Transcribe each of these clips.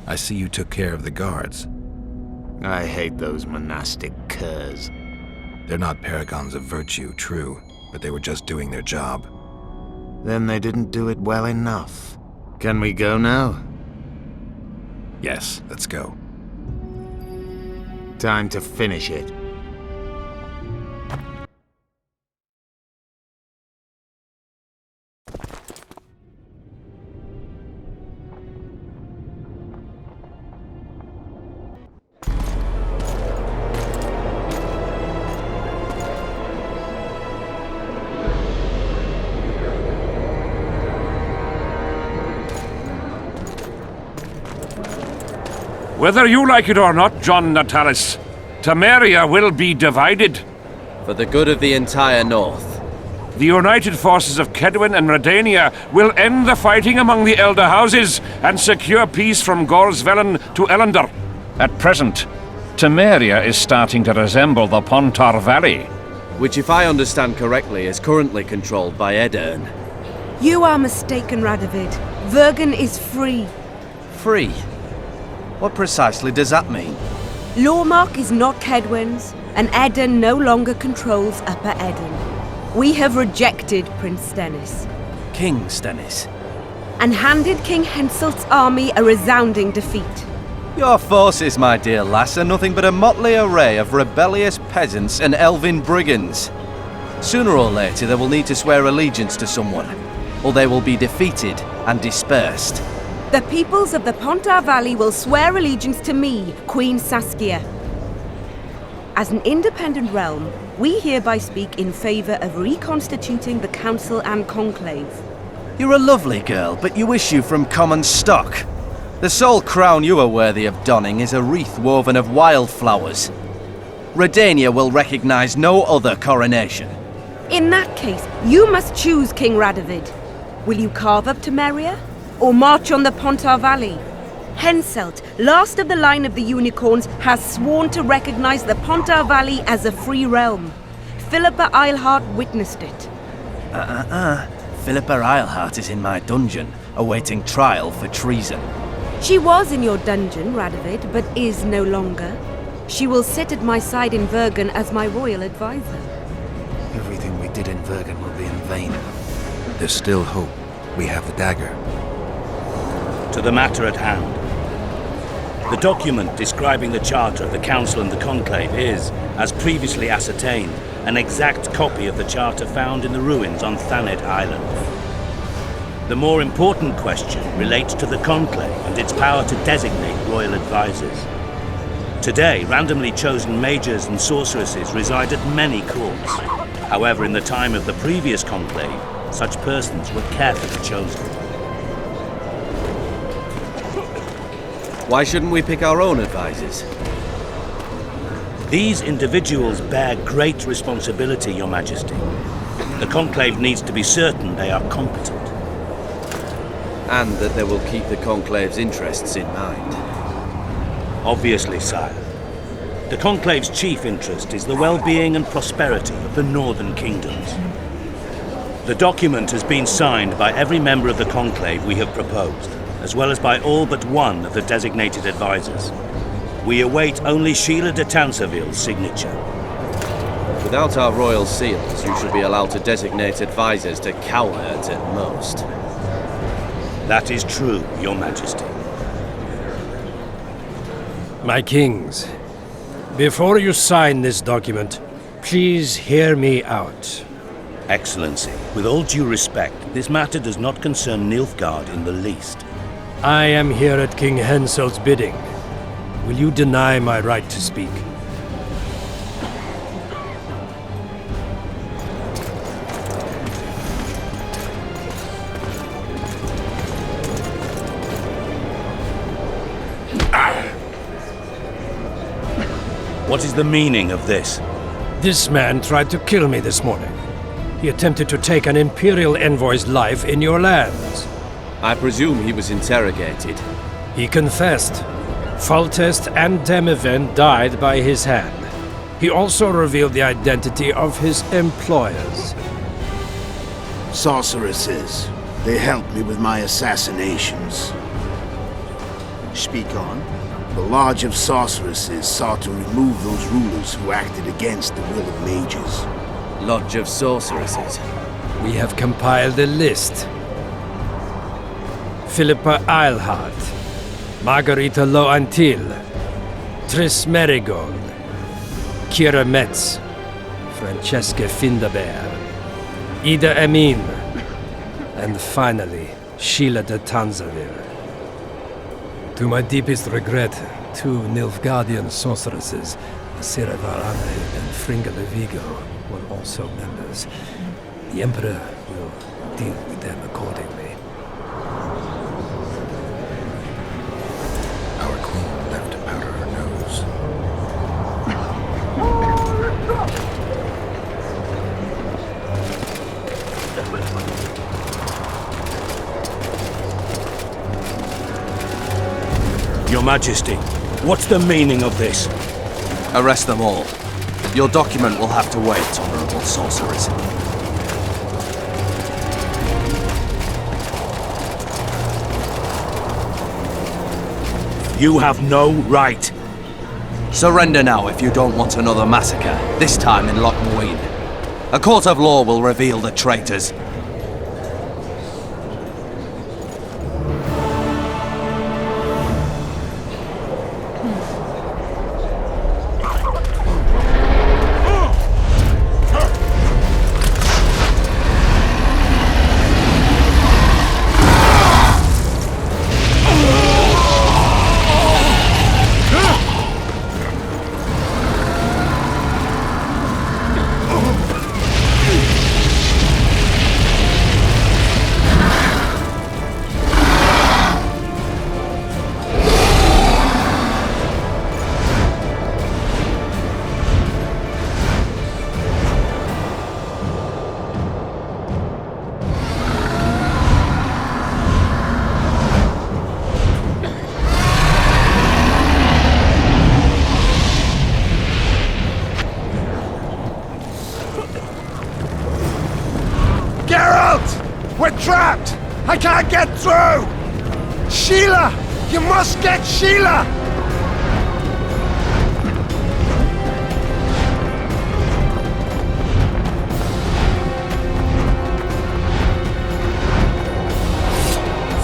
I see you took care of the guards. I hate those monastic curs. They're not paragons of virtue, true, but they were just doing their job. Then they didn't do it well enough. Can we go now? Yes, let's go. Time to finish it. Whether you like it or not, John Natalis, Temeria will be divided. For the good of the entire North. The united forces of Kedwin and Redania will end the fighting among the Elder Houses and secure peace from Gorsvelen to Ellender. At present, Temeria is starting to resemble the Pontar Valley. Which, if I understand correctly, is currently controlled by Edirn. You are mistaken, Radovid. Vergen is free. Free? What precisely does that mean? Lormark is not Kedwin's, and Edirn no longer controls Upper Edirn. We have rejected Prince Stennis. King Stennis? And handed King Henselt's army a resounding defeat. Your forces, my dear lass, are nothing but a motley array of rebellious peasants and elven brigands. Sooner or later they will need to swear allegiance to someone, or they will be defeated and dispersed. The peoples of the Pontar Valley will swear allegiance to me, Queen Saskia. As an independent realm, we hereby speak in favor of reconstituting the Council and Conclave. You're a lovely girl, but you issue from common stock. The sole crown you are worthy of donning is a wreath woven of wildflowers. Redania will recognize no other coronation. In that case, you must choose, King Radovid. Will you carve up Temeria? Or march on the Pontar Valley? Henselt, last of the line of the unicorns, has sworn to recognize the Pontar Valley as a free realm. Philippa Eilhart witnessed it. Philippa Eilhart is in my dungeon, awaiting trial for treason. She was in your dungeon, Radovid, but is no longer. She will sit at my side in Vergen as my royal advisor. Everything we did in Vergen will be in vain. There's still hope. We have the dagger. To the matter at hand. The document describing the charter of the Council and the Conclave is, as previously ascertained, an exact copy of the charter found in the ruins on Thanet Island. The more important question relates to the Conclave and its power to designate royal advisors. Today, randomly chosen mages and sorceresses reside at many courts. However, in the time of the previous Conclave, such persons were carefully chosen. Why shouldn't we pick our own advisors? These individuals bear great responsibility, Your Majesty. The Conclave needs to be certain they are competent. And that they will keep the Conclave's interests in mind. Obviously, sire. The Conclave's chief interest is the well-being and prosperity of the northern kingdoms. The document has been signed by every member of the Conclave we have proposed, as well as by all but one of the designated advisors. We await only Sheila de Tanseville's signature. Without our royal seals, you should be allowed to designate advisors to cowherds at most. That is true, Your Majesty. My kings, before you sign this document, please hear me out. Excellency, with all due respect, this matter does not concern Nilfgaard in the least. I am here at King Henselt's bidding. Will you deny my right to speak? What is the meaning of this? This man tried to kill me this morning. He attempted to take an Imperial envoy's life in your lands. I presume he was interrogated. He confessed. Foltest and Demiven died by his hand. He also revealed the identity of his employers. Sorceresses. They helped me with my assassinations. Speak on. The Lodge of Sorceresses sought to remove those rulers who acted against the will of mages. Lodge of Sorceresses. We have compiled a list. Philippa Eilhart, Margarita Loantil, Triss Merigold, Kira Metz, Francesca Findabair, Ida Amin, and finally, Sheila de Tanzaville. To my deepest regret, 2 Nilfgaardian sorceresses, Sira Varane and Fringa Levigo, were also members. The Emperor will deal with them accordingly. Our queen left to powder her nose. Your Majesty, what's the meaning of this? Arrest them all. Your document will have to wait, honorable sorcerers. You have no right. Surrender now if you don't want another massacre, this time in Loch Muin. A court of law will reveal the traitors. We're trapped! I can't get through! Sheila! You must get Sheila!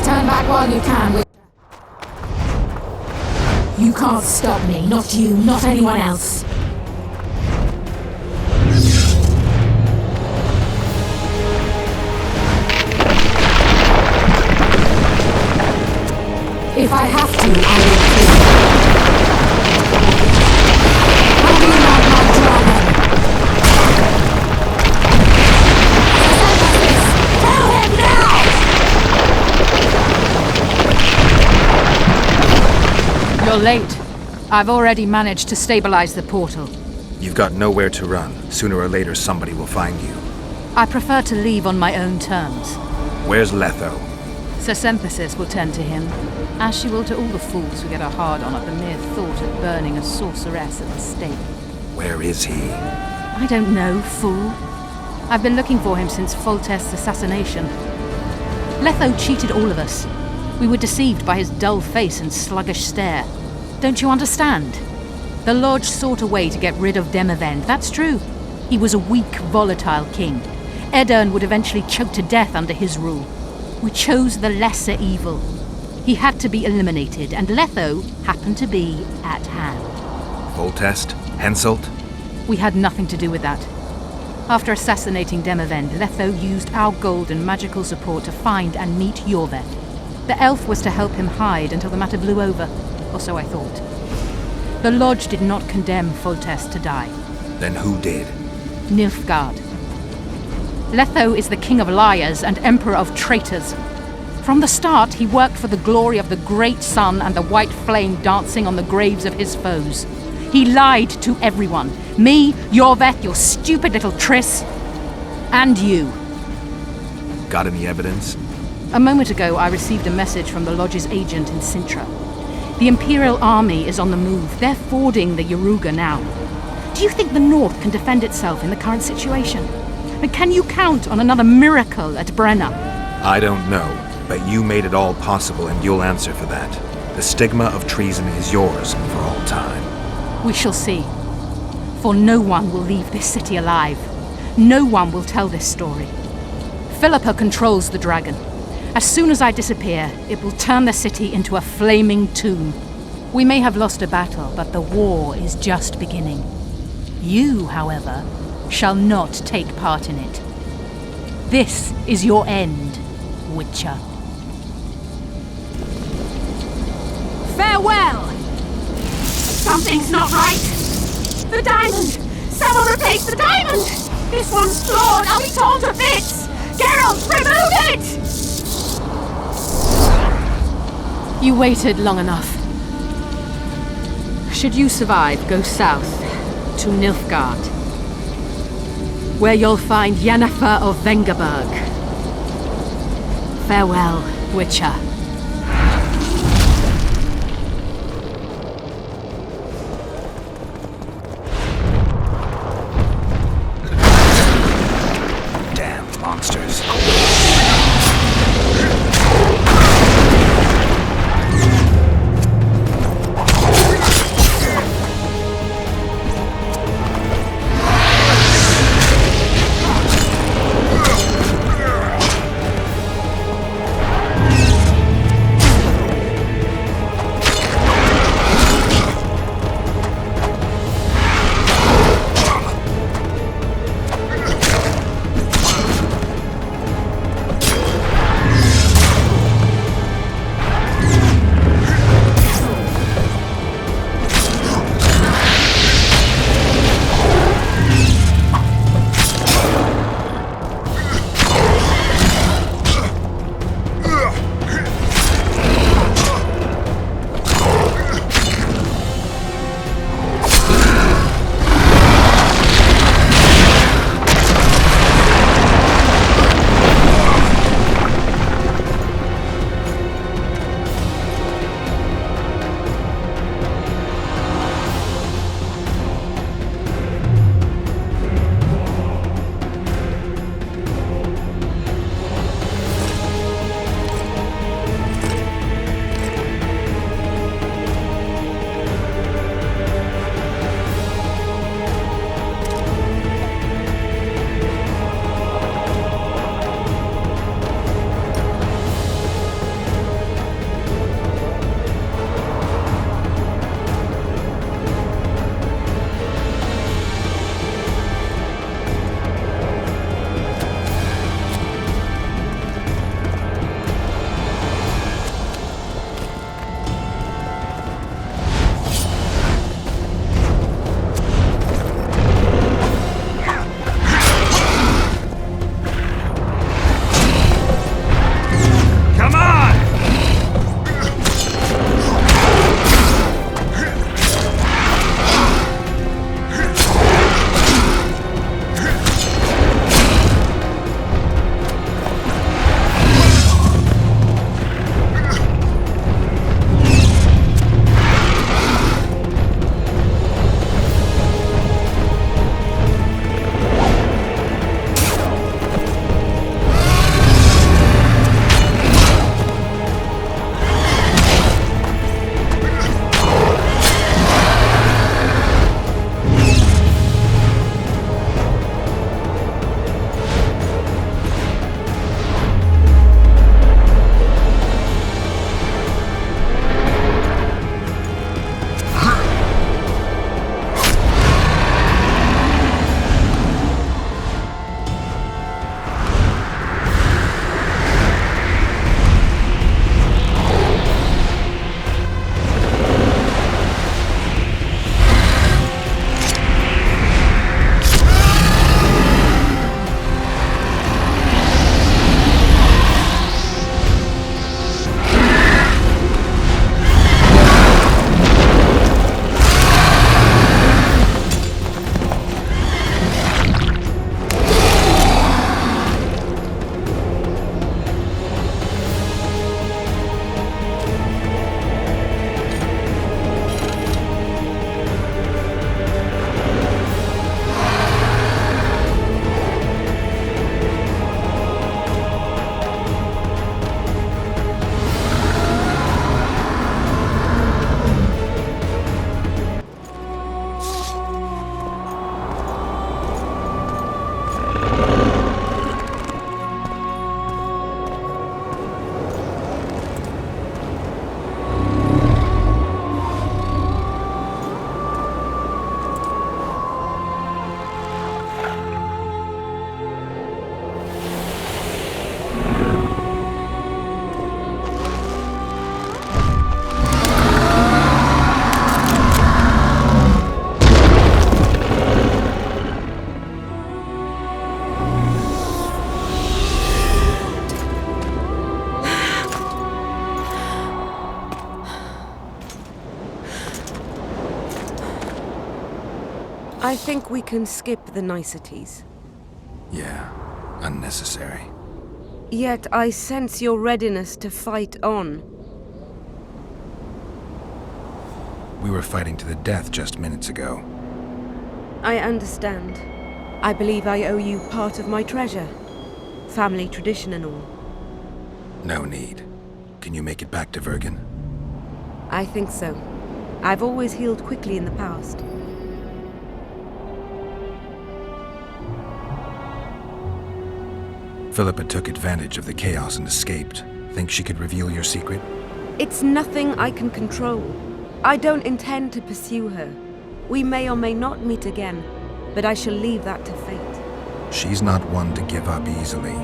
Stand back while you can. You can't stop me. Not you, not anyone else. If I have to, I will kill you. How do you like my dragon? Tell him now! You're late. I've already managed to stabilize the portal. You've got nowhere to run. Sooner or later, somebody will find you. I prefer to leave on my own terms. Where's Letho? Sir Sympathis will tend to him, as she will to all the fools who get a hard-on at the mere thought of burning a sorceress at the stake. Where is he? I don't know, fool. I've been looking for him since Foltest's assassination. Letho cheated all of us. We were deceived by his dull face and sluggish stare. Don't you understand? The Lodge sought a way to get rid of Demavend, that's true. He was a weak, volatile king. Edirn would eventually choke to death under his rule. We chose the lesser evil. He had to be eliminated, and Letho happened to be at hand. Foltest? Henselt? We had nothing to do with that. After assassinating Demavend, Letho used our gold and magical support to find and meet Yorveth. The elf was to help him hide until the matter blew over, or so I thought. The Lodge did not condemn Foltest to die. Then who did? Nilfgaard. Letho is the king of liars and emperor of traitors. From the start, he worked for the glory of the great sun and the white flame dancing on the graves of his foes. He lied to everyone. Me, Yorveth, your stupid little Triss, and you. Got any evidence? A moment ago, I received a message from the Lodge's agent in Sintra. The Imperial Army is on the move. They're fording the Yaruga now. Do you think the North can defend itself in the current situation? And can you count on another miracle at Brenna? I don't know, but you made it all possible and you'll answer for that. The stigma of treason is yours for all time. We shall see. For no one will leave this city alive. No one will tell this story. Philippa controls the dragon. As soon as I disappear, it will turn the city into a flaming tomb. We may have lost a battle, but the war is just beginning. You, however, shall not take part in it. This is your end, Witcher. Farewell! Something's not right! The diamond! Someone replace the diamond! This one's flawed! I'll be torn to bits! Geralt, remove it! You waited long enough. Should you survive, go south to Nilfgaard, where you'll find Yennefer of Vengerberg. Farewell, Witcher. Damn monsters. I think we can skip the niceties. Yeah, unnecessary. Yet I sense your readiness to fight on. We were fighting to the death just minutes ago. I understand. I believe I owe you part of my treasure. Family tradition and all. No need. Can you make it back to Vergen? I think so. I've always healed quickly in the past. Philippa took advantage of the chaos and escaped. Think she could reveal your secret? It's nothing I can control. I don't intend to pursue her. We may or may not meet again, but I shall leave that to fate. She's not one to give up easily.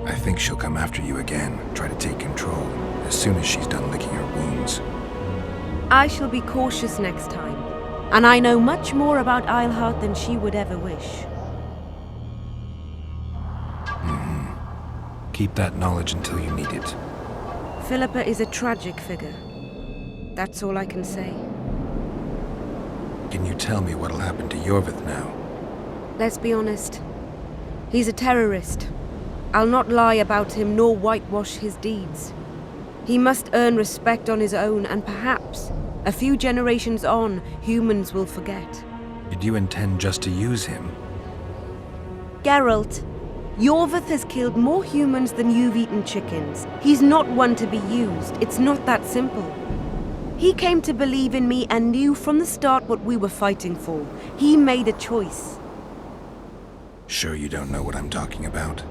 I think she'll come after you again, try to take control, as soon as she's done licking her wounds. I shall be cautious next time, and I know much more about Eilhart than she would ever wish. Keep that knowledge until you need it. Philippa is a tragic figure. That's all I can say. Can you tell me what'll happen to Yorvith now? Let's be honest. He's a terrorist. I'll not lie about him nor whitewash his deeds. He must earn respect on his own, and perhaps, a few generations on, humans will forget. Did you intend just to use him? Geralt, Yorvith has killed more humans than you've eaten chickens. He's not one to be used. It's not that simple. He came to believe in me and knew from the start what we were fighting for. He made a choice. Sure you don't know what I'm talking about?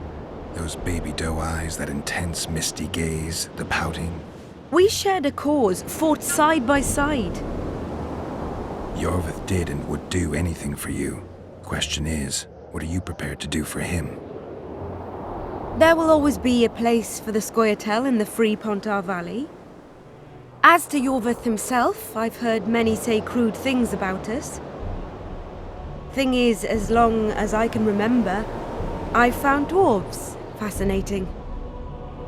Those baby doe eyes, that intense, misty gaze, the pouting. We shared a cause, fought side by side. Yorvith did and would do anything for you. Question is, what are you prepared to do for him? There will always be a place for the Scoia'tael in the free Pontar Valley. As to Yorvith himself, I've heard many say crude things about us. Thing is, as long as I can remember, I've found dwarves fascinating.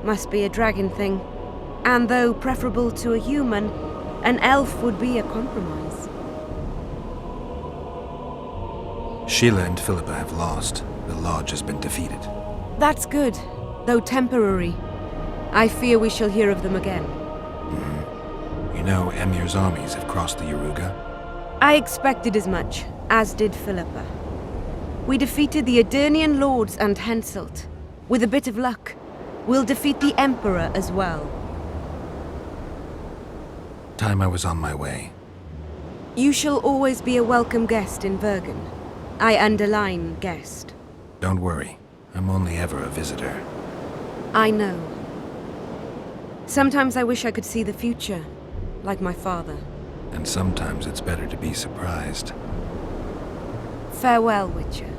Must be a dragon thing. And though preferable to a human, an elf would be a compromise. Sheila and Philippa have lost. The Lodge has been defeated. That's good, though temporary. I fear we shall hear of them again. You know, Emir's armies have crossed the Yaruga. I expected as much, as did Philippa. We defeated the Edirnian lords and Henselt. With a bit of luck, we'll defeat the Emperor as well. Time I was on my way. You shall always be a welcome guest in Vergen. I underline guest. Don't worry, I'm only ever a visitor. I know. Sometimes I wish I could see the future, like my father. And sometimes it's better to be surprised. Farewell, Witcher.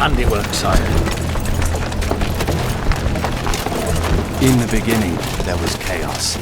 Handiwork, sire. In the beginning, there was chaos.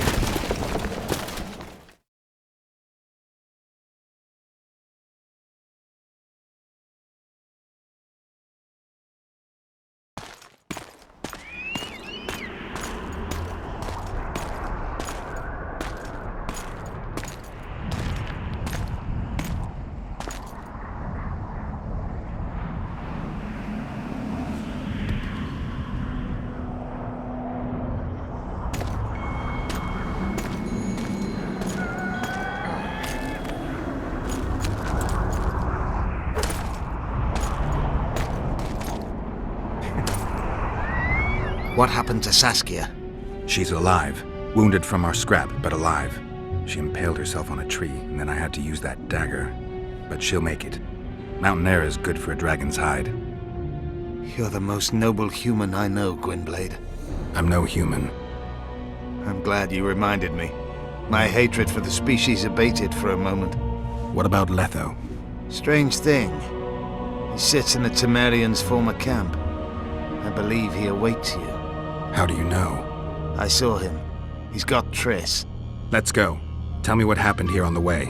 What happened to Saskia? She's alive. Wounded from our scrap, but alive. She impaled herself on a tree, and then I had to use that dagger. But she'll make it. Mountain air is good for a dragon's hide. You're the most noble human I know, Gwynblade. I'm no human. I'm glad you reminded me. My hatred for the species abated for a moment. What about Letho? Strange thing. He sits in the Temerians' former camp. I believe he awaits you. How do you know? I saw him. He's got Triss. Let's go. Tell me what happened here on the way.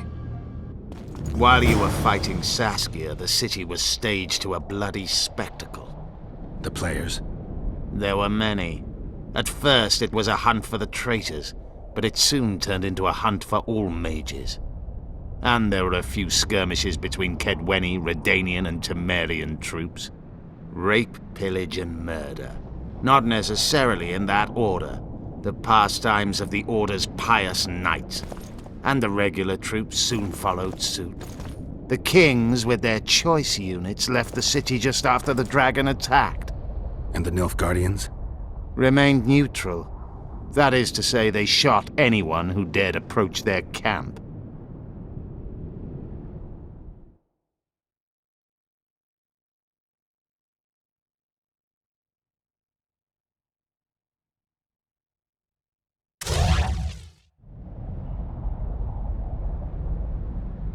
While you were fighting Saskia, the city was staged to a bloody spectacle. The players? There were many. At first, it was a hunt for the traitors, but it soon turned into a hunt for all mages. And there were a few skirmishes between Kedweni, Redanian, and Temerian troops. Rape, pillage, and murder. Not necessarily in that order. The pastimes of the Order's pious knights. And the regular troops soon followed suit. The kings, with their choice units, left the city just after the dragon attacked. And the Nilfgaardians? Remained neutral. That is to say, they shot anyone who dared approach their camp.